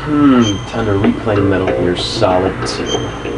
Time to replay Metal Gear Solid 2.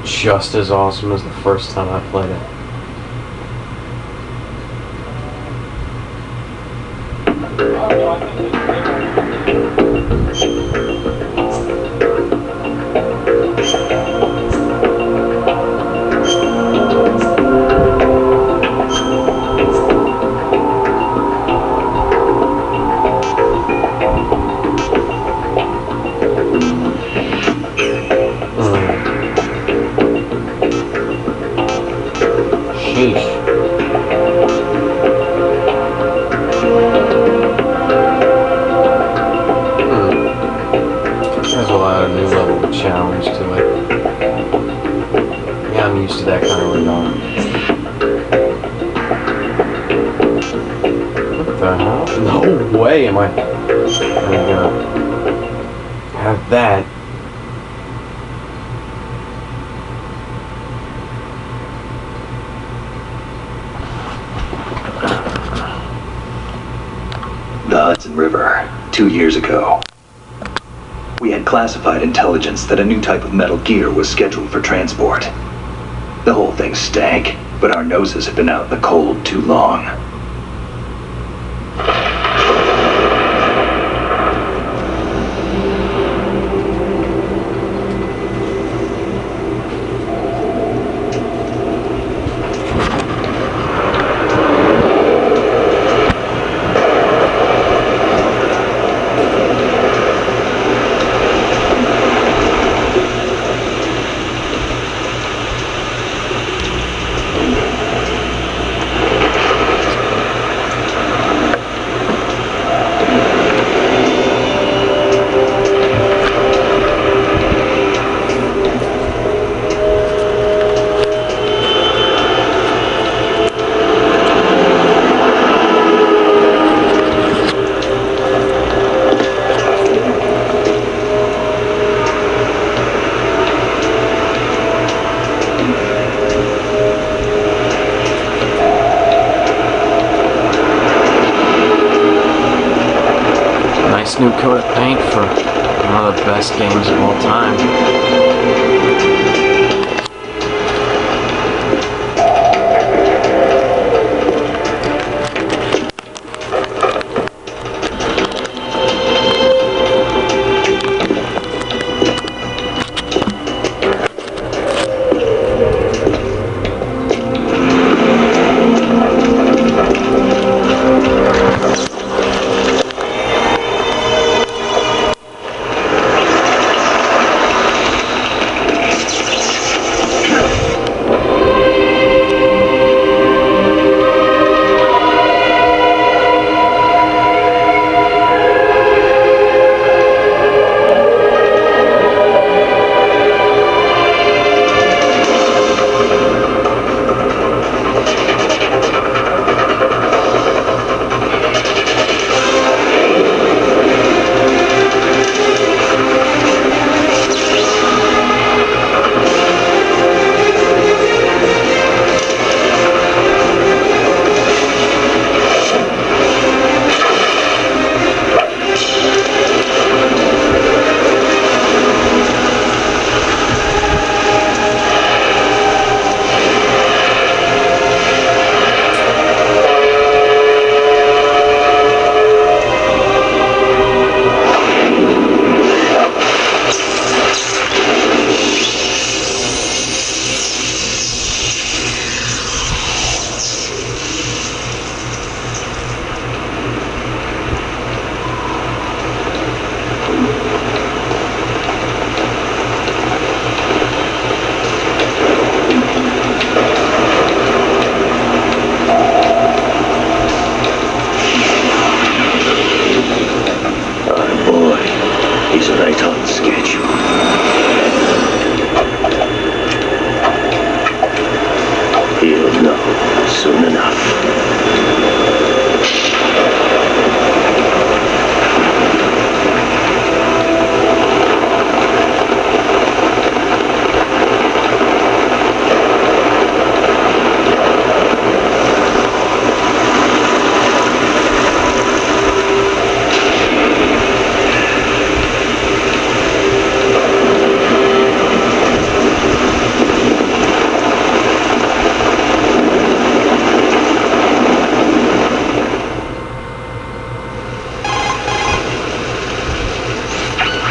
Just as awesome as the first time I played it. There's a lot of new level of challenge to it. Yeah, I'm used to that kind of regard. What the hell? No way am I gonna have that. The Hudson River, 2 years ago. We had classified intelligence that a new type of Metal Gear was scheduled for transport. The whole thing stank, but our noses had been out in the cold too long. nice new coat of paint for one of the best games of all time.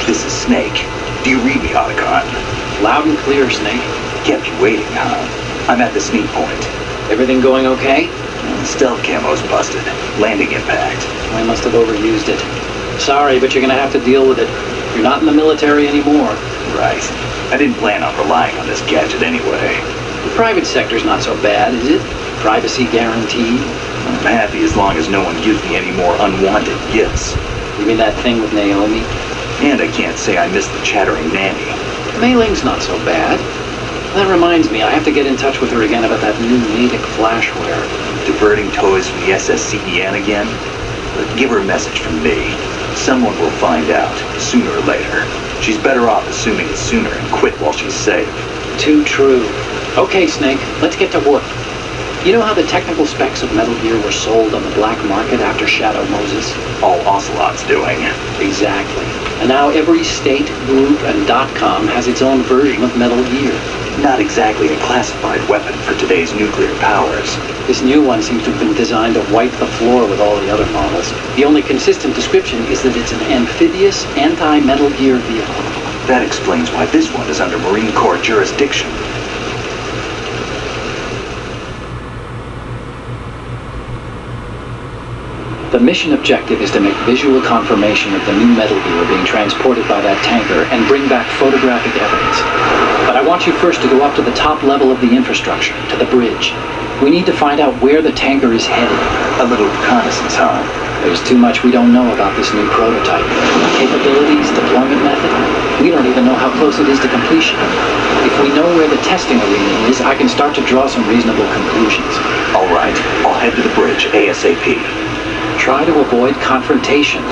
This is Snake. Do you read me, Otacon? Loud and clear, Snake. Kept you waiting, huh? I'm at the sneak point. Everything going okay? Stealth camo's busted. Landing impact. I must have overused it. Sorry, but you're gonna have to deal with it. You're not in the military anymore. Right. I didn't plan on relying on this gadget anyway. The private sector's not so bad, is it? Privacy guaranteed. I'm happy as long as no one gives me any more unwanted gifts. You mean that thing with Naomi? And I can't say I miss the chattering nanny. Mei Ling's not so bad. That reminds me, I have to get in touch with her again about that new Natick flashware. Diverting toys from the SSCDN again? But give her a message from me. Someone will find out, sooner or later. She's better off assuming it sooner and quit while she's safe. Too true. Okay, Snake, let's get to work. You know how the technical specs of Metal Gear were sold on the black market after Shadow Moses? All Ocelot's doing. Exactly. And now every state, group, and .com has its own version of Metal Gear. Not exactly a classified weapon for today's nuclear powers. This new one seems to have been designed to wipe the floor with all the other models. The only consistent description is that it's an amphibious, anti-Metal Gear vehicle. That explains why this one is under Marine Corps jurisdiction. The mission objective is to make visual confirmation of the new Metal Gear being transported by that tanker and bring back photographic evidence. But I want you first to go up to the top level of the infrastructure, to the bridge. We need to find out where the tanker is headed. A little reconnaissance, huh? There's too much we don't know about this new prototype. Capabilities, deployment method. We don't even know how close it is to completion. If we know where the testing arena is, I can start to draw some reasonable conclusions. All right, I'll head to the bridge ASAP. Try to avoid confrontations.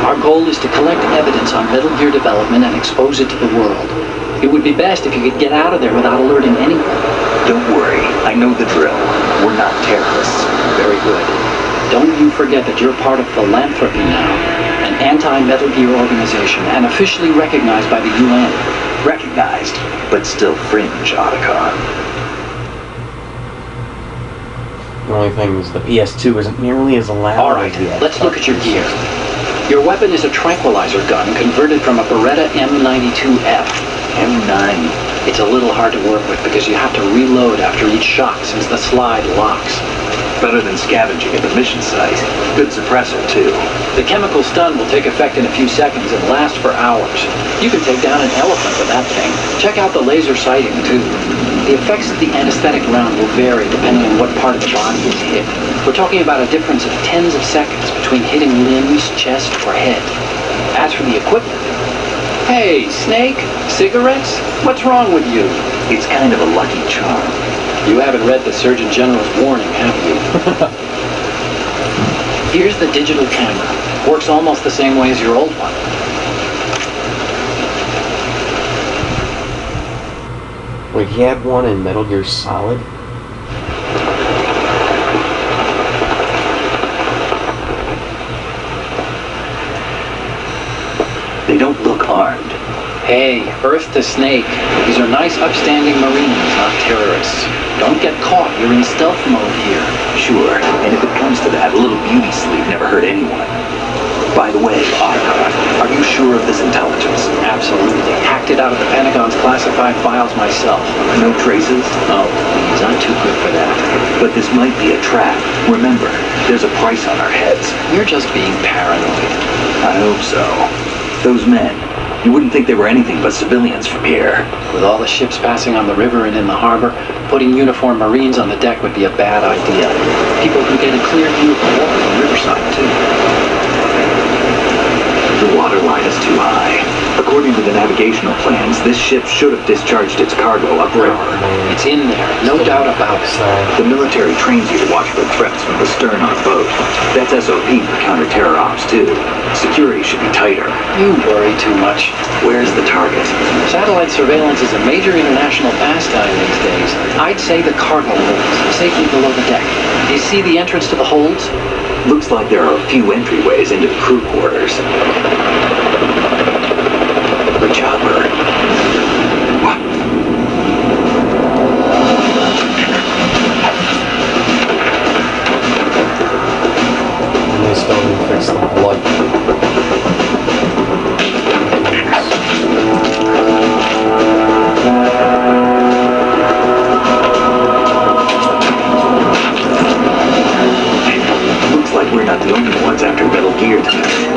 Our goal is to collect evidence on Metal Gear development and expose it to the world. It would be best if you could get out of there without alerting anyone. Don't worry, I know the drill. We're not terrorists. Very good. Don't you forget that you're part of philanthropy now, and anti-Metal Gear organization and officially recognized by the UN. Recognized, but still fringe, Otacon. The only thing is the PS2 isn't nearly as loud. Alright, let's look at your gear. Your weapon is a tranquilizer gun converted from a Beretta M92F. M9. It's a little hard to work with because you have to reload after each shot since the slide locks. Better than scavenging at the mission site. Good suppressor, too. The chemical stun will take effect in a few seconds and last for hours. You can take down an elephant with that thing. Check out the laser sighting, too. The effects of the anesthetic round will vary depending on what part of the body is hit. We're talking about a difference of tens of seconds between hitting limbs, chest, or head. As for the equipment... Hey, Snake, cigarettes? What's wrong with you? It's kind of a lucky charm. You haven't read the Surgeon General's warning, have you? Here's the digital camera. Works almost the same way as your old one. Wait, he had one in Metal Gear Solid? They don't look armed. Hey, Earth to Snake. These are nice, upstanding Marines, not terrorists. Don't get caught. You're in stealth mode here. Sure, and if it comes to that, a little beauty sleep never hurt anyone. By the way, Otacon, are you sure of this intelligence? Absolutely. Hacked it out of the Pentagon's classified files myself. No traces? Oh, please, I'm too good for that. But this might be a trap. Remember, there's a price on our heads. You're just being paranoid. I hope so. Those men, you wouldn't think they were anything but civilians from here. With all the ships passing on the river and in the harbor, putting uniformed Marines on the deck would be a bad idea. People can get a clear view of the water from Riverside, too. The water line is too high. According to the navigational plans, this ship should have discharged its cargo upriver. It's in there, no doubt about it. The military trains you to watch for threats from the stern on a boat. That's SOP for counter-terror ops, too. Security should be tighter. You worry too much. Where's the target? Satellite surveillance is a major international pastime these days. I'd say the cargo holds, safely below the deck. Do you see the entrance to the holds? Looks like there are a few entryways into the crew quarters. The chopper. What? And they still didn't fix the blood. Looks like we're not the only ones after Metal Gear tonight.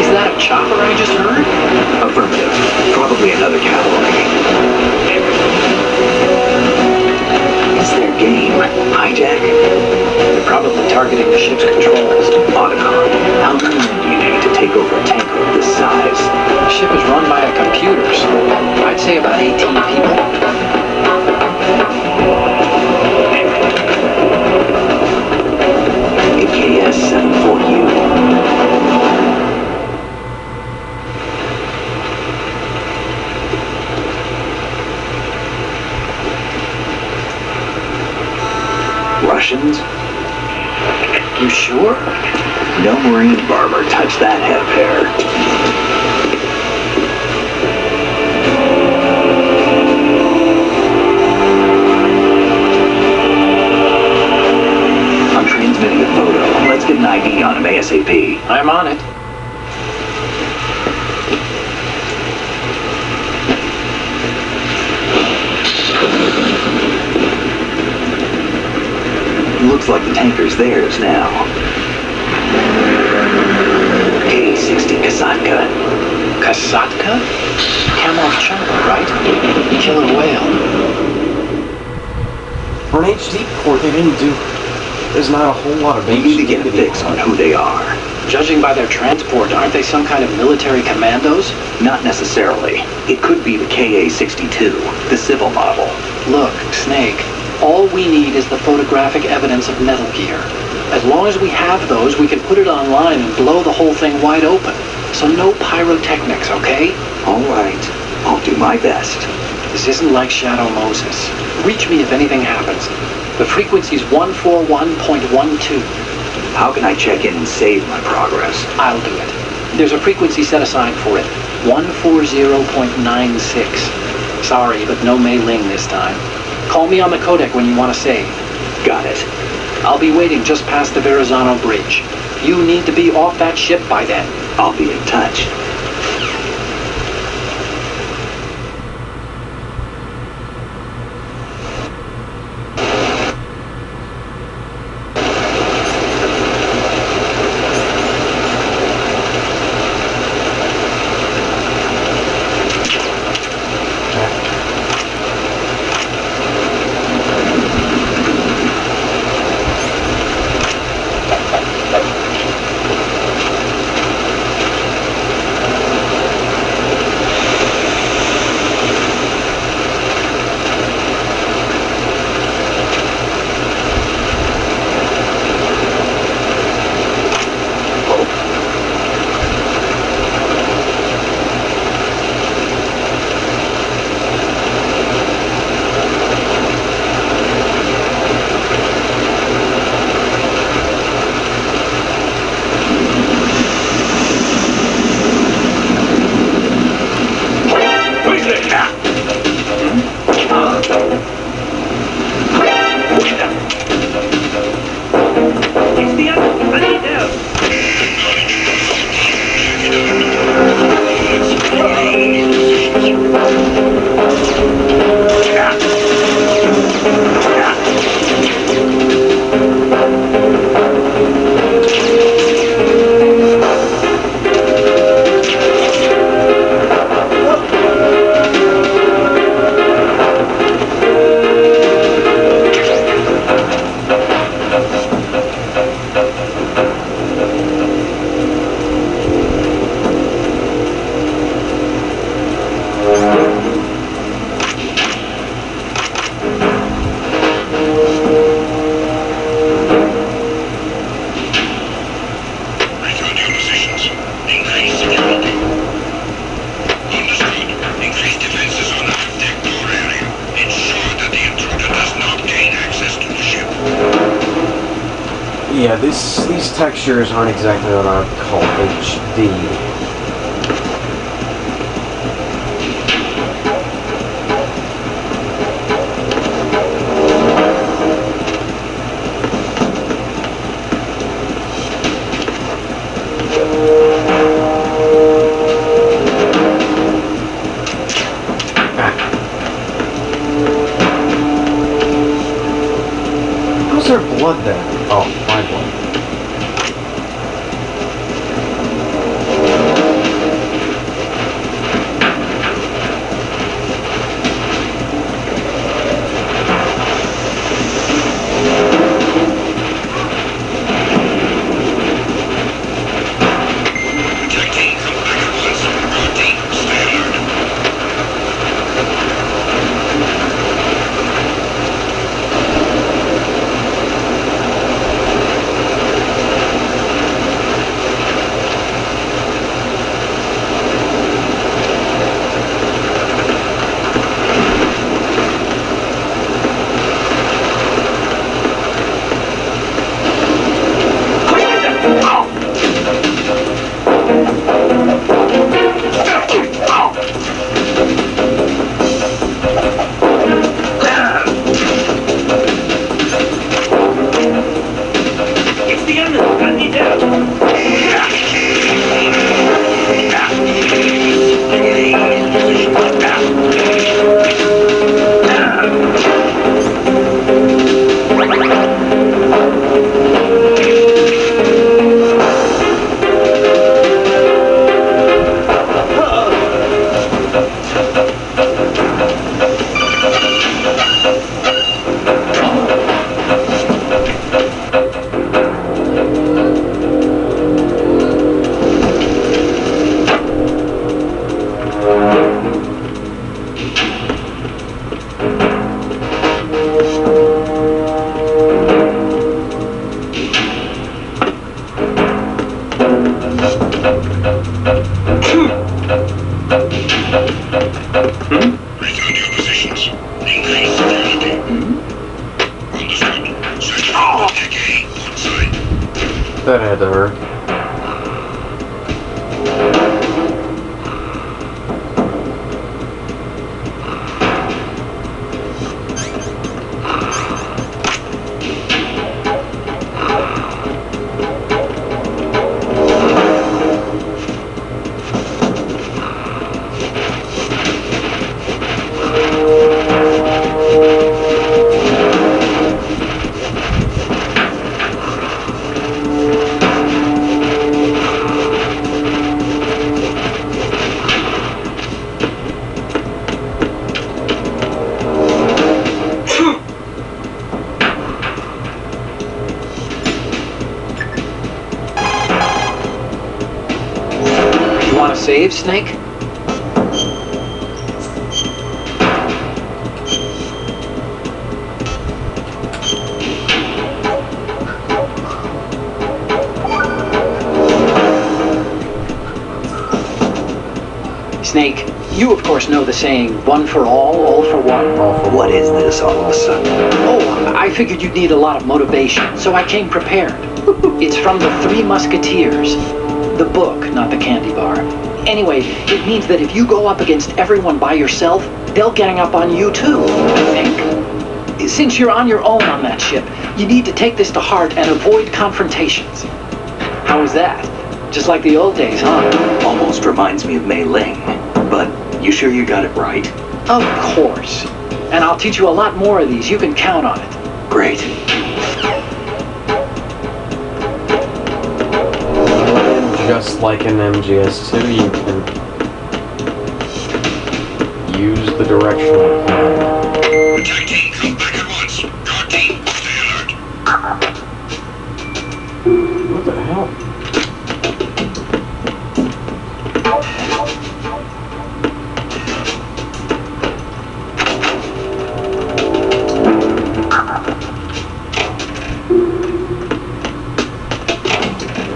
Is that a chopper I just heard? Affirmative. Probably another cavalry. It's their game. Hijack? They're probably targeting the ship's controls. Otacon, how many men do you need to take over a tanker of this size? The ship is run by a computer, so I'd say about 18 people. AKS 74U. Russians? You sure? No Marine barber touched that head pair. I'm transmitting a photo. Let's get an ID on him ASAP. I'm on it. Looks like the tanker's theirs now. K-60 Kasatka. Kasatka? Kamov chopper, right? Killer whale. For an HD port, they didn't do... There's not a whole lot of We need to get a fix on who they are. Judging by their transport, aren't they some kind of military commandos? Not necessarily. It could be the KA-62, the civil model. Look, Snake, all we need is the photographic evidence of Metal Gear. As long as we have those, we can put it online and blow the whole thing wide open. So no pyrotechnics, okay? All right. I'll do my best. This isn't like Shadow Moses. Reach me if anything happens. The frequency's 141.12. How can I check in and save my progress? I'll do it. There's a frequency set aside for it. 140.96. Sorry, but no Mei Ling this time. Call me on the codec when you want to save. Got it. I'll be waiting just past the Verrazano Bridge. You need to be off that ship by then. I'll be in touch. Yeah, these textures aren't exactly what I would call HD. How's there blood there? Oh, my blood. That had to hurt. save, Snake? Snake, you of course know the saying, one for all for one. What is this all of a sudden? Oh, I figured you'd need a lot of motivation, so I came prepared. It's from the Three Musketeers. The book, not the candy bar. Anyway, it means that if you go up against everyone by yourself, they'll gang up on you too, I think. Since you're on your own on that ship, you need to take this to heart and avoid confrontations. How was that? Just like the old days, huh? Almost reminds me of Mei Ling. But you sure you got it right? Of course. And I'll teach you a lot more of these. You can count on it. Great. Just like in MGS2, you can use the directional pad. Attack team, come back at once. Guard team, stay alert. What the hell?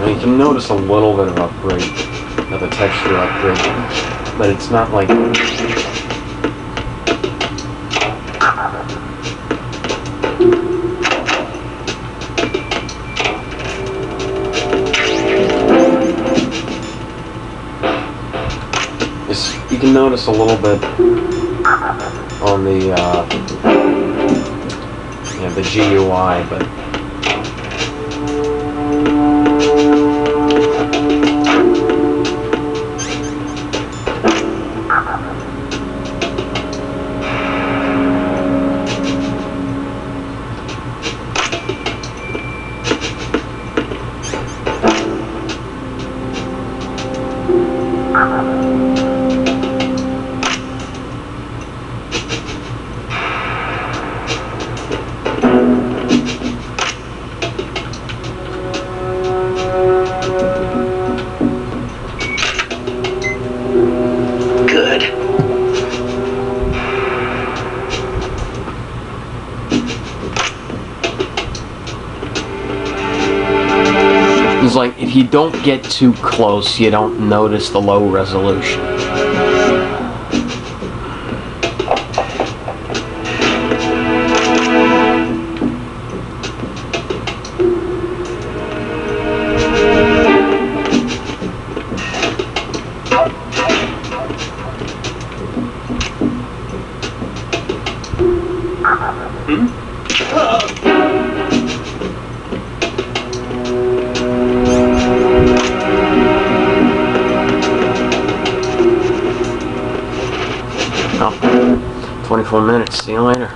You can notice a little bit of upgrade, of a texture upgrade, but it's not like... you can notice a little bit on the, the GUI, but... Good. It's like, if you don't get too close, you don't notice the low resolution. Oh, 24 minutes. See you later.